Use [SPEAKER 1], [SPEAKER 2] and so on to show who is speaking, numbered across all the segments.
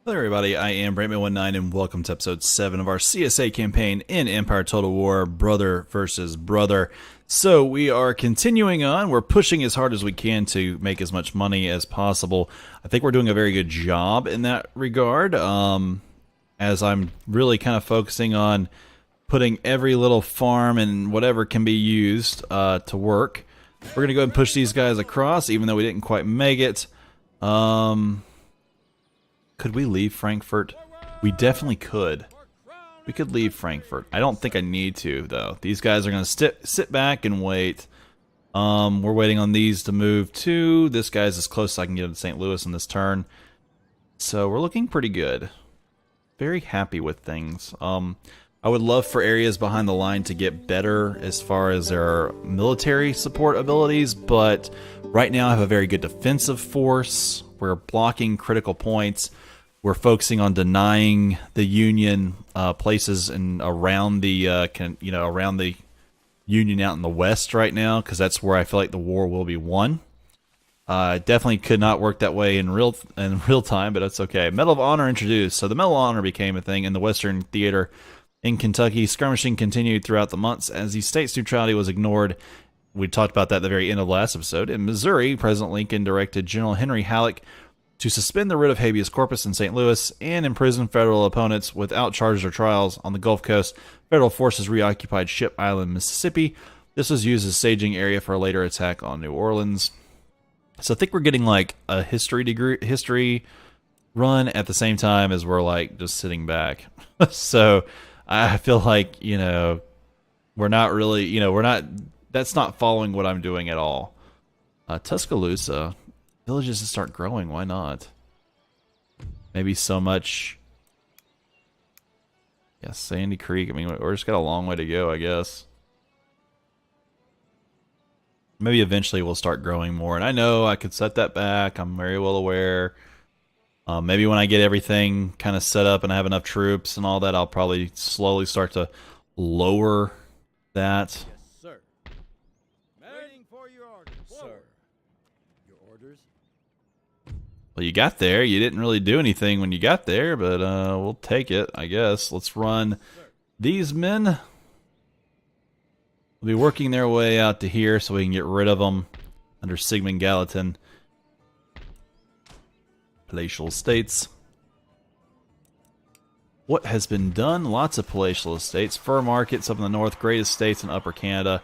[SPEAKER 1] Hello everybody, I am Brandman19 and welcome to episode 7 of our CSA campaign in Empire Total War, Brother versus Brother. So we are continuing on, we're pushing as hard as we can to make as much money as possible. I think we're doing a very good job in that regard, as I'm really kind of focusing on putting every little farm and whatever can be used to work. We're going to go ahead and push these guys across, even though we didn't quite make it. Could we leave Frankfurt? We definitely could. We could leave Frankfurt. I don't think I need to, though. These guys are going to sit back and wait. We're waiting on these to move too. This guy's as close as I can get to St. Louis in this turn. So we're looking pretty good. Very happy with things. I would love for areas behind the line to get better as far as their military support abilities, but right now I have a very good defensive force. We're blocking critical points. We're focusing on denying the Union places and around the around the Union out in the west right now, because that's where I feel like the war will be won. Definitely could not work that way in real time, but that's okay. Medal of Honor introduced. So the Medal of Honor became a thing in the Western Theater in Kentucky. Skirmishing continued throughout the months as the state's neutrality was ignored. We talked about that at the very end of last episode. In Missouri, President Lincoln directed General Henry Halleck to suspend the writ of habeas corpus in St. Louis and imprison federal opponents without charges or trials. On the Gulf Coast, federal forces reoccupied Ship Island, Mississippi. This was used as staging area for a later attack on New Orleans. So I think we're getting like a history run at the same time as we're like just sitting back. So I feel like, we're not really, that's not following what I'm doing at all. Tuscaloosa. Villages to start growing, why not? Maybe so much. Yeah, Sandy Creek. I mean, we're just got a long way to go, I guess. Maybe eventually we'll start growing more. And I know I could set that back. I'm very well aware. Maybe when I get everything kind of set up and I have enough troops and all that, I'll probably slowly start to lower that.
[SPEAKER 2] Yes, sir. Waiting for your orders, sir. Your orders?
[SPEAKER 1] Well, you got there. You didn't really do anything when you got there, but we'll take it, I guess. Let's run these men. They'll be working their way out to here so we can get rid of them under Sigmund Gallatin. Palatial estates. What has been done? Lots of palatial estates. Fur markets up in the north. Great estates in Upper Canada.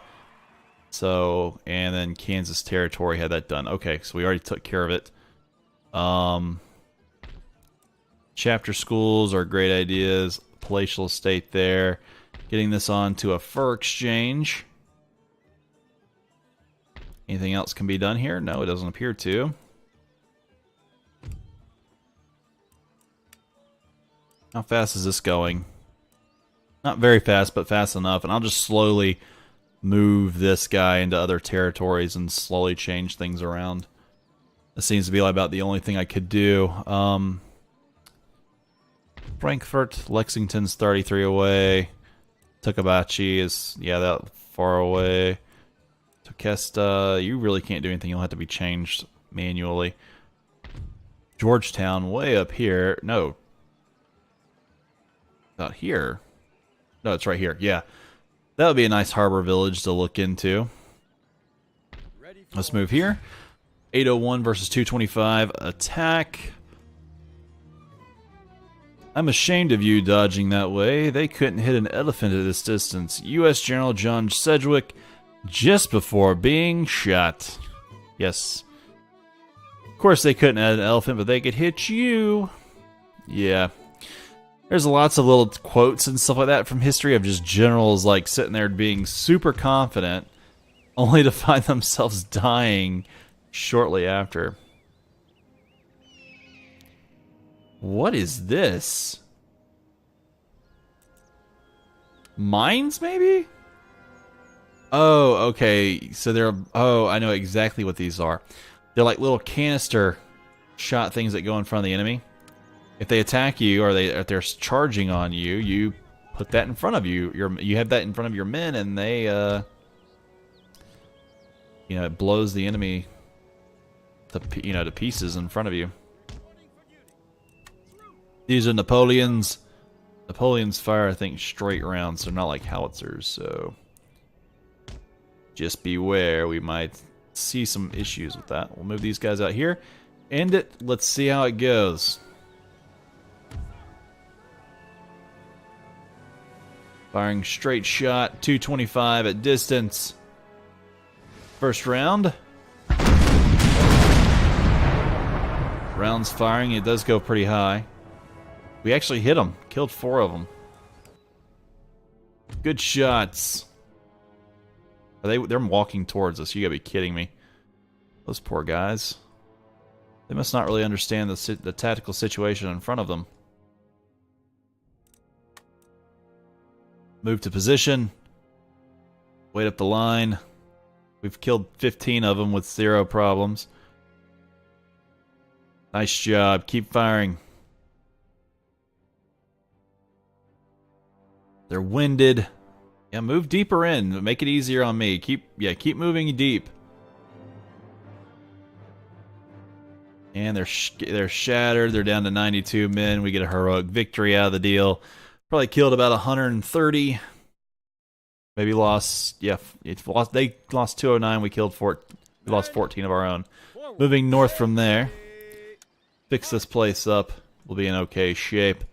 [SPEAKER 1] So, and then Kansas Territory had that done. Okay, so we already took care of it. Chapter schools are great ideas. Palatial estate there. Getting this on to a fur exchange. Anything else can be done here? No, it doesn't appear to. How fast is this going? Not very fast, but fast enough. And I'll just slowly move this guy into other territories and slowly change things around. That seems to be about the only thing I could do. Frankfurt, Lexington's 33 away. Tokabachi is, yeah, that far away. Tokesta, you really can't do anything. You'll have to be changed manually. Georgetown, way up here. No. Not here. No, it's right here. Yeah. That would be a nice harbor village to look into. Let's move here. 801 versus 225. Attack. I'm ashamed of you dodging that way. They couldn't hit an elephant at this distance. U.S. General John Sedgwick just before being shot. Yes. Of course they couldn't hit an elephant, but they could hit you. Yeah. There's lots of little quotes and stuff like that from history of just generals like sitting there being super confident only to find themselves dying shortly after. What is this? Mines, maybe? Oh, okay. So they're... Oh, I know exactly what these are. They're like little canister shot things that go in front of the enemy. If they attack you or if they're charging on you, you put that in front of you. You have that in front of your men, and they, it blows the enemy to pieces in front of you. These are Napoleons. Napoleons fire, I think, straight rounds. They're not like howitzers, so just beware. We might see some issues with that. We'll move these guys out here. End it. Let's see how it goes. Firing straight shot, 225 at distance. First round. Rounds firing, it does go pretty high. We actually hit them, killed 4 of them. Good shots. They're walking towards us. You gotta be kidding me. Those poor guys. They must not really understand the tactical situation in front of them. Move to position. Wait up the line. We've killed 15 of them with 0 problems. Nice job. Keep firing. They're winded. Yeah, move deeper in. Make it easier on me. Keep moving deep. And they're shattered. They're down to 92 men. We get a heroic victory out of the deal. Probably killed about 130. Maybe lost. Yeah, they lost 209. We killed 4. We lost 14 of our own. Moving north from there. Fix this place up. We'll be in okay shape.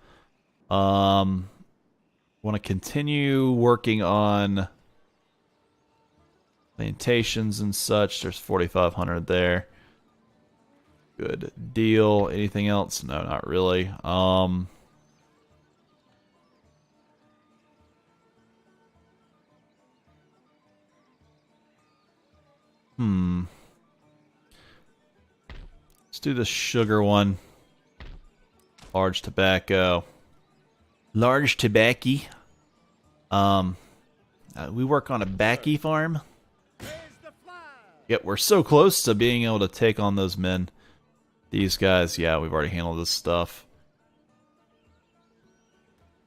[SPEAKER 1] Want to continue working on plantations and such. There's 4,500 there. Good deal. Anything else? No, not really. Let's do the sugar one. Large tobacco. Large tobacco. We work on a backy farm. Yep, we're so close to being able to take on those men. These guys, yeah, we've already handled this stuff.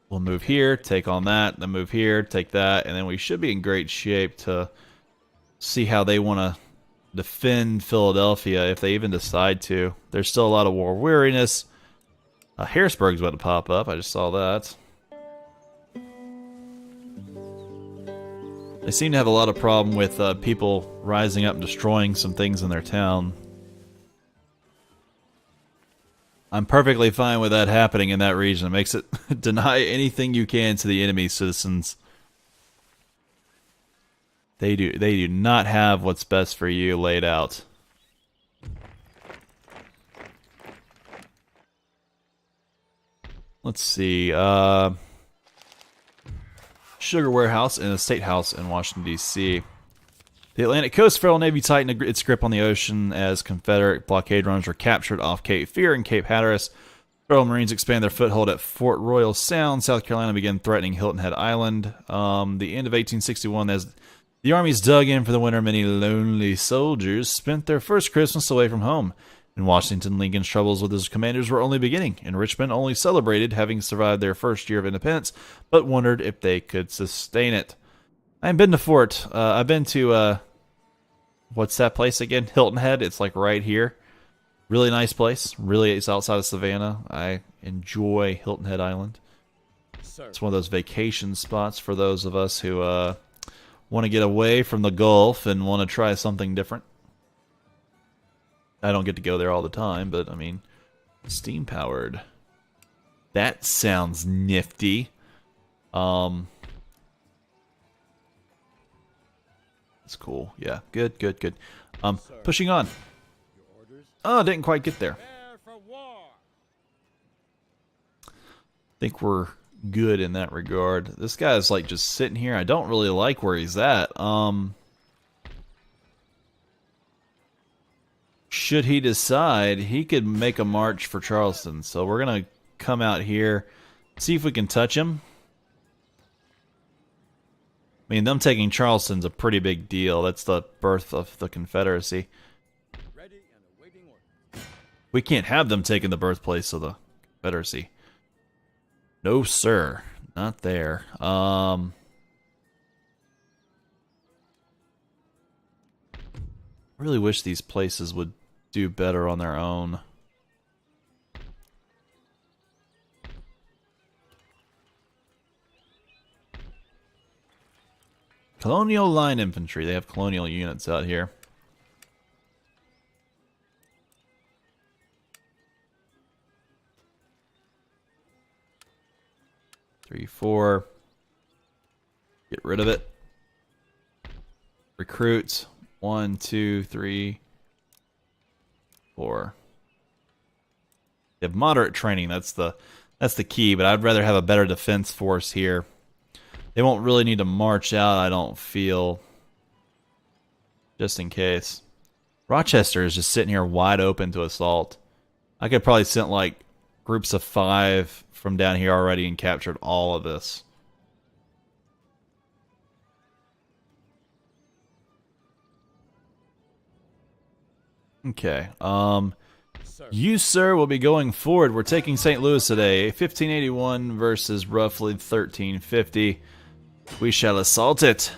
[SPEAKER 1] We'll move here, take on that, then move here, take that, and then we should be in great shape to see how they want to defend Philadelphia, if they even decide to. There's still a lot of war weariness. Harrisburg's about to pop up, I just saw that. They seem to have a lot of problem with people rising up and destroying some things in their town. I'm perfectly fine with that happening in that region. It makes it deny anything you can to the enemy citizens. They do not have what's best for you laid out. Let's see. Sugar warehouse and a state house in Washington, D.C. The Atlantic Coast Federal Navy tightened its grip on the ocean as Confederate blockade runners were captured off Cape Fear and Cape Hatteras. Federal Marines expanded their foothold at Fort Royal Sound, South Carolina, began threatening Hilton Head Island. The end of 1861, as the armies dug in for the winter, many lonely soldiers spent their first Christmas away from home. In Washington, Lincoln's troubles with his commanders were only beginning, and Richmond only celebrated having survived their first year of independence, but wondered if they could sustain it. I haven't been to Fort. I've been to, what's that place again? Hilton Head. It's like right here. Really nice place. Really, it's outside of Savannah. I enjoy Hilton Head Island. It's one of those vacation spots for those of us who want to get away from the Gulf and want to try something different. I don't get to go there all the time, but I mean, steam powered. That sounds nifty. It's cool. Yeah, good. Pushing on. Oh, didn't quite get there. Think we're good in that regard. This guy's like just sitting here. I don't really like where he's at. Should he decide, he could make a march for Charleston. So we're going to come out here, see if we can touch him. I mean, them taking Charleston's a pretty big deal. That's the birth of the Confederacy. We can't have them taking the birthplace of the Confederacy. No, sir. Not there. Really wish these places would do better on their own. Colonial Line Infantry. They have colonial units out here. Three, four. Get rid of it. Recruits. 1, 2, 3, 4. They have moderate training. That's the key. But I'd rather have a better defense force here. They won't really need to march out, I don't feel. Just in case. Rochester is just sitting here wide open to assault. I could probably send like groups of 5 from down here already and captured all of this. Okay. You, sir, will be going forward. We're taking St. Louis today. 1581 versus roughly 1350. We shall assault it.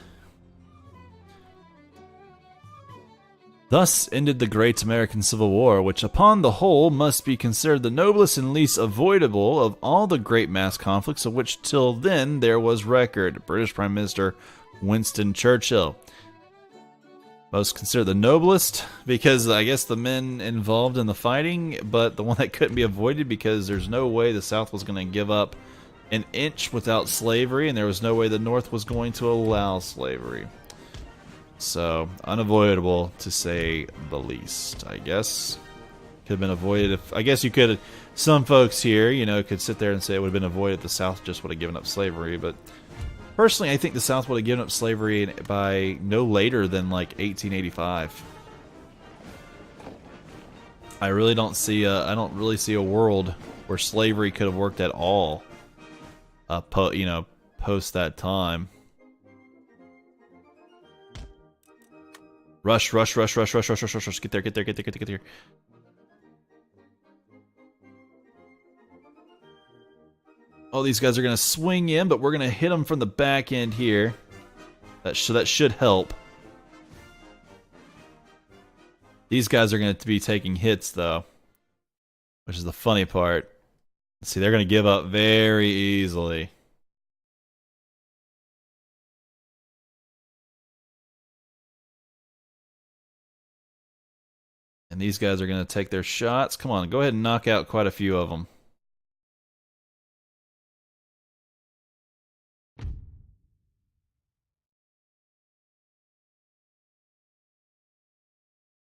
[SPEAKER 1] Thus ended the Great American Civil War, which upon the whole must be considered the noblest and least avoidable of all the great mass conflicts of which till then there was record. British Prime Minister Winston Churchill. Most considered the noblest because I guess the men involved in the fighting, but the one that couldn't be avoided because there's no way the South was going to give up an inch without slavery, and there was no way the North was going to allow slavery. So, unavoidable to say the least, I guess. Could have been avoided if... I guess you could... Some folks here, you know, could sit there and say it would have been avoided if the South just would have given up slavery, but... Personally, I think the South would have given up slavery by no later than, like, 1885. I really don't see I don't really see a world where slavery could have worked at all, post that time. Rush, rush, rush, rush, rush, rush, rush, rush, rush. Get there, get there, get there, get there, get there. Oh, these guys are going to swing in, but we're going to hit them from the back end here. That should help. These guys are going to be taking hits, though, which is the funny part. See, they're going to give up very easily. And these guys are going to take their shots. Come on, go ahead and knock out quite a few of them.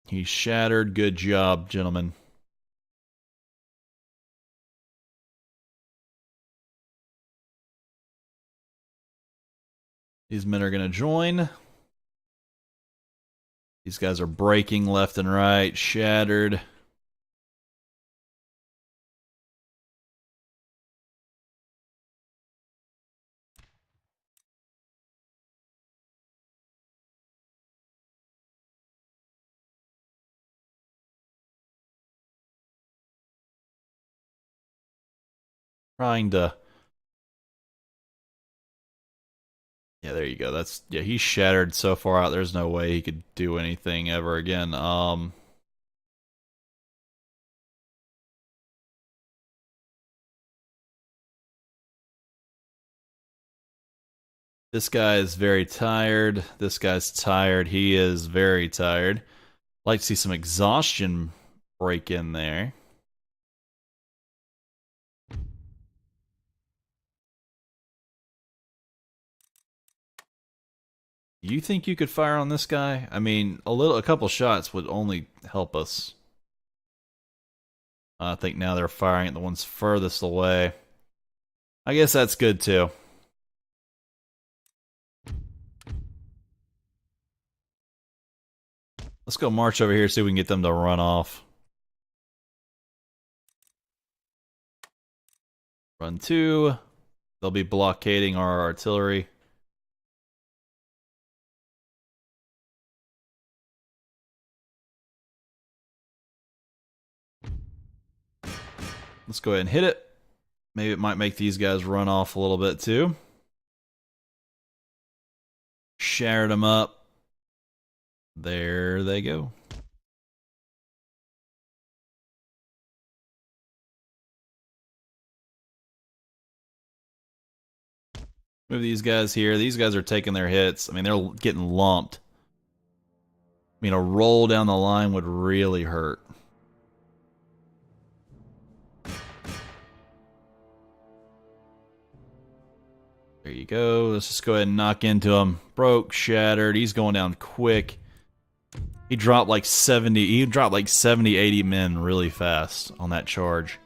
[SPEAKER 1] He's shattered. Good job, gentlemen. These men are going to join. These guys are breaking left and right. Shattered. Trying to... Yeah, there you go. That's... Yeah, he's shattered so far out, there's no way he could do anything ever again. This guy is very tired. This guy's tired. He is very tired. Like to see some exhaustion break in there. You think you could fire on this guy? I mean, a couple shots would only help us. I think now they're firing at the ones furthest away. I guess that's good too. Let's go march over here, see if we can get them to run off. Run 2. They'll be blockading our artillery. Let's go ahead and hit it. Maybe it might make these guys run off a little bit too. Shattered them up. There they go. Move these guys here. These guys are taking their hits. I mean, they're getting lumped. I mean, a roll down the line would really hurt. There you go. Let's just go ahead and knock into him. Broke, shattered. He's going down quick. He dropped like 70. He dropped like 70, 80 men really fast on that charge.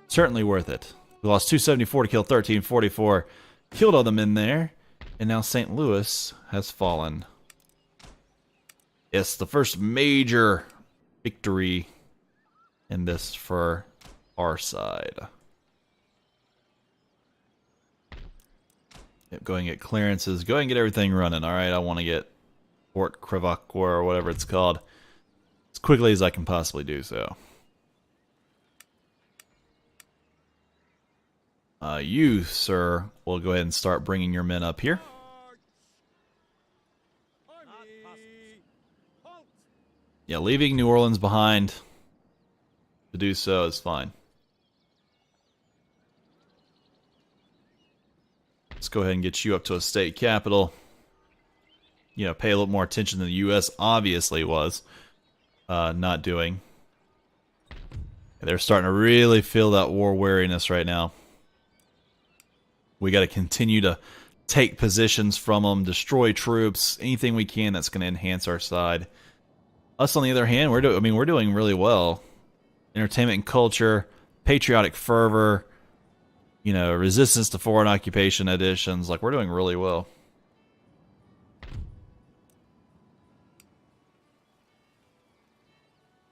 [SPEAKER 1] Certainly worth it. We lost 274 to kill 1344. Killed all the men there. And now St. Louis has fallen. Yes, the first major victory in this for our side. Yep, go ahead and get clearances. Go ahead and get everything running. Alright, I want to get Fort Crevacor or whatever it's called as quickly as I can possibly do so. You, sir, will go ahead and start bringing your men up here. Yeah, leaving New Orleans behind to do so is fine. Let's go ahead and get you up to a state capital. You know, pay a little more attention than the U.S. obviously was not doing. They're starting to really feel that war weariness right now. We got to continue to take positions from them, destroy troops, anything we can that's going to enhance our side. Us, on the other hand, we're doing really well. Entertainment and culture, patriotic fervor, you know, resistance to foreign occupation editions. Like, we're doing really well.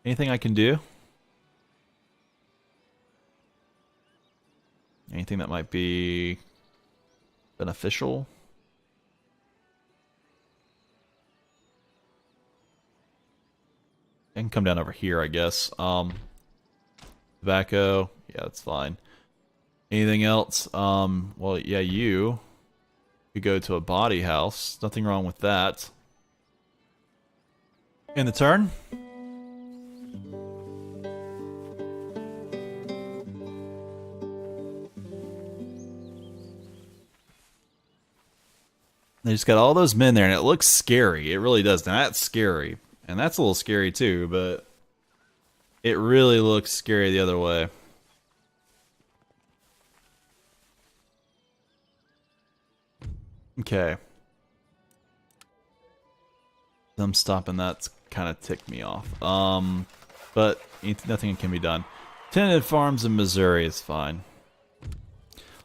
[SPEAKER 1] Anything I can do? Anything that might be beneficial? I can come down over here, I guess. Tobacco. Yeah, that's fine. Anything else? Well, yeah, you could go to a body house. Nothing wrong with that. In the turn. They just got all those men there, and it looks scary. It really does. Now, that's scary. And that's a little scary, too, but it really looks scary the other way. Okay. Them stopping that's kind of ticked me off. But nothing can be done. Tented farms in Missouri is fine.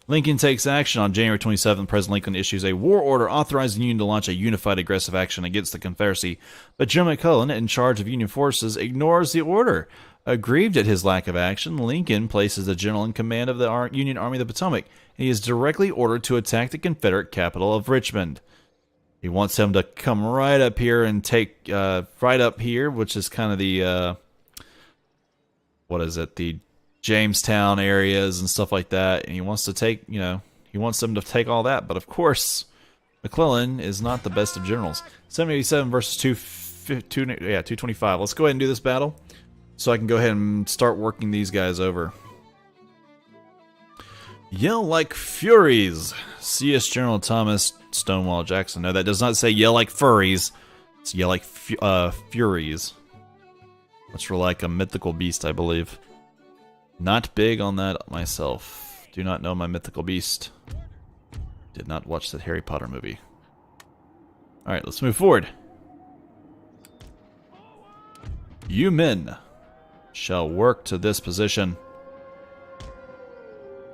[SPEAKER 1] Lincoln takes action. On January 27th, President Lincoln issues a war order authorizing the Union to launch a unified aggressive action against the Confederacy. But General McClellan, in charge of Union forces, ignores the order. Aggrieved at his lack of action, Lincoln places the general in command of the Union Army of the Potomac, and he is directly ordered to attack the Confederate capital of Richmond. He wants him to come right up here and take, right up here, which is kind of the, what is it, the Jamestown areas and stuff like that, and he wants to take, you know, he wants them to take all that, but of course, McClellan is not the best of generals. 787 versus 225. Let's go ahead and do this battle, so I can go ahead and start working these guys over. Yell like furies. CS General Thomas Stonewall Jackson. No, that does not say yell like furries. It's yell like furies. That's for like a mythical beast, I believe. Not big on that myself. Do not know my mythical beast. Did not watch that Harry Potter movie. Alright, let's move forward. You men shall work to this position.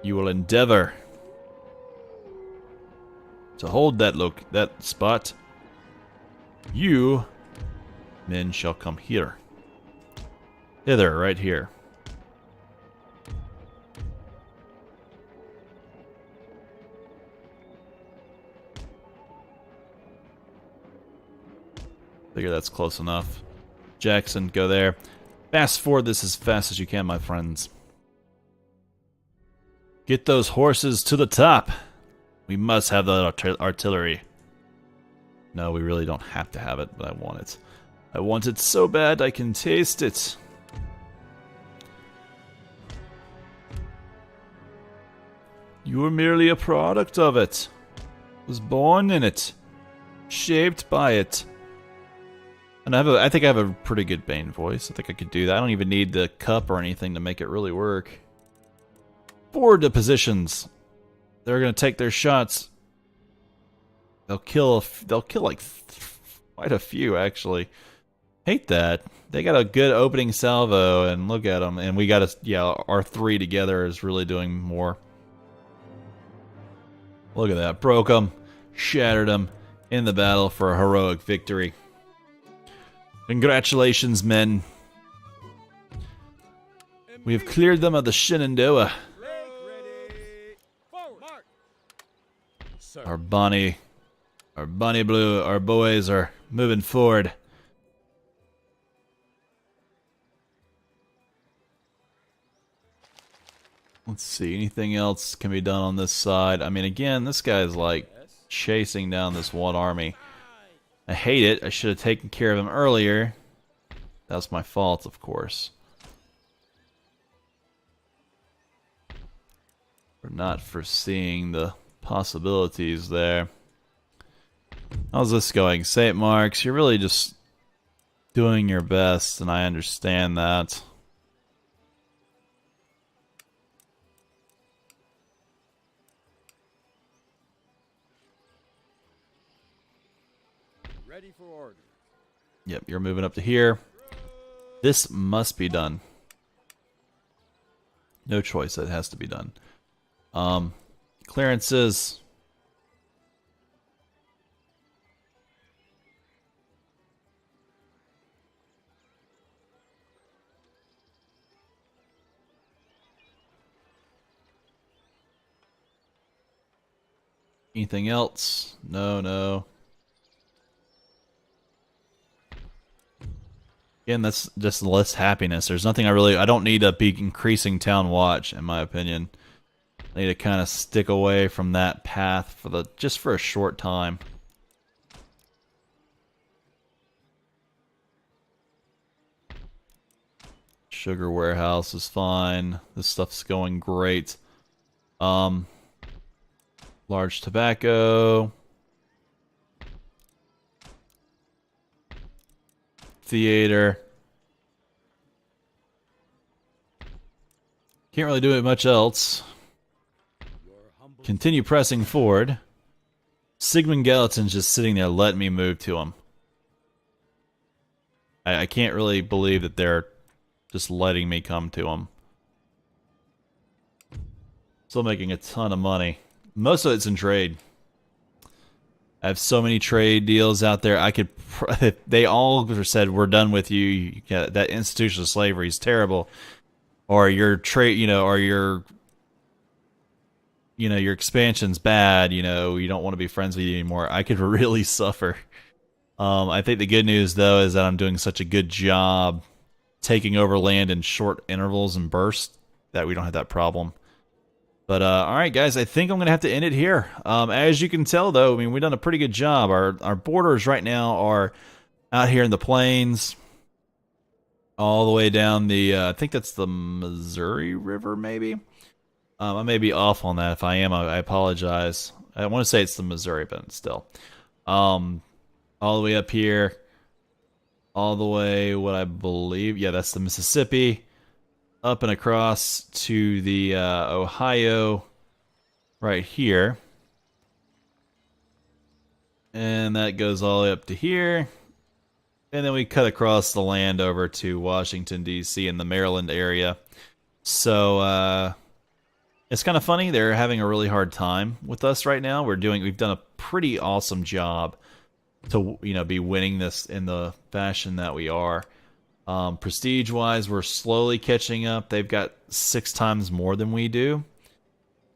[SPEAKER 1] You will endeavor to hold that spot. You men shall come here. Hither, right here. Figure that's close enough. Jackson, go there. Fast forward this as fast as you can, my friends. Get those horses to the top. We must have the artillery. No, we really don't have to have it, but I want it. I want it so bad I can taste it. You are merely a product of it. Was born in it. Shaped by it. And I think I have a pretty good Bane voice. I think I could do that. I don't even need the cup or anything to make it really work. Forward to positions. They're gonna take their shots. They'll kill like quite a few actually. Hate that. They got a good opening salvo, and look at them. And we got our three together is really doing more. Look at that. Broke them, shattered them in the battle for a heroic victory. Congratulations, men. We have cleared them of the Shenandoah. Our Bonnie Blue, our boys are moving forward. Let's see, anything else can be done on this side? I mean, again, this guy's like chasing down this one army. I hate it. I should have taken care of him earlier. That's my fault, of course. For not foreseeing the possibilities there. How's this going? St. Mark's, you're really just doing your best, and I understand that.
[SPEAKER 2] Ready for orders.
[SPEAKER 1] Yep, you're moving up to here. This must be done. No choice, that has to be done. Clearances. Anything else? No. Again, that's just less happiness. There's nothing I don't need to be increasing town watch, in my opinion. I need to kind of stick away from that path just for a short time. Sugar warehouse is fine. This stuff's going great. Large tobacco. Theater. Can't really do it much else. Continue pressing forward. Sigmund Gallatin's just sitting there letting me move to him. I can't really believe that they're just letting me come to him. Still making a ton of money. Most of it's in trade. I have so many trade deals out there. I could. They all said we're done with you. That institution of slavery is terrible, or your trade, or your expansion's bad. You don't want to be friends with you anymore. I could really suffer. I think the good news though is that I'm doing such a good job taking over land in short intervals and bursts that we don't have that problem. But, alright guys, I think I'm going to have to end it here. As you can tell though, I mean, we've done a pretty good job. Our borders right now are out here in the plains. All the way down the, I think that's the Missouri River, maybe? I may be off on that. If I am, I apologize. I want to say it's the Missouri, but still. All the way up here. All the way, what I believe, yeah, that's the Mississippi. Up and across to the Ohio right here. And that goes all the way up to here. And then we cut across the land over to Washington, D.C. in the Maryland area. So, it's kind of funny. They're having a really hard time with us right now. We've done a pretty awesome job to, be winning this in the fashion that we are. Prestige-wise, we're slowly catching up. They've got 6 times more than we do.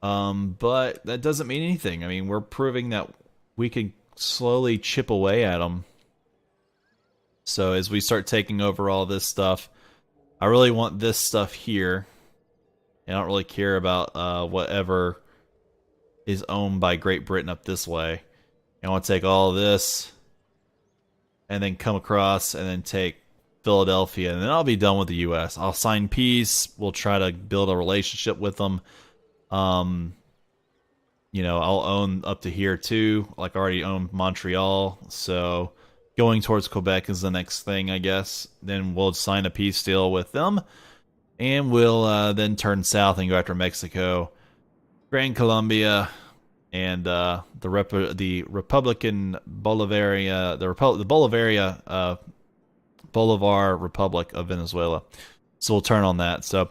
[SPEAKER 1] But that doesn't mean anything. I mean, we're proving that we can slowly chip away at them. So as we start taking over all this stuff, I really want this stuff here. I don't really care about whatever is owned by Great Britain up this way. I want to take all of this and then come across and then take Philadelphia, and then I'll be done with the U.S. I'll sign peace. We'll try to build a relationship with them. I'll own up to here too. Like I already own Montreal, so going towards Quebec is the next thing, I guess. Then we'll sign a peace deal with them, and we'll then turn south and go after Mexico, Grand Colombia, and the Republican Bolivaria, the Bolivaria Bolivar Republic of Venezuela. So we'll turn on that. So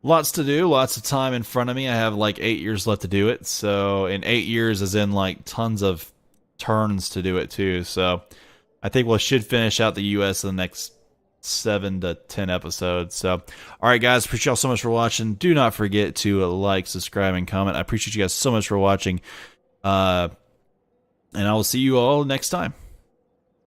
[SPEAKER 1] lots to do, lots of time in front of me. I have like 8 years left to do it. So in 8 years, as in like tons of turns to do it too. So I think we should finish out the U.S. in the next 7 to 10 episodes. So, all right, guys, appreciate y'all so much for watching. Do not forget to like, subscribe, and comment. I appreciate you guys so much for watching. And I will see you all next time.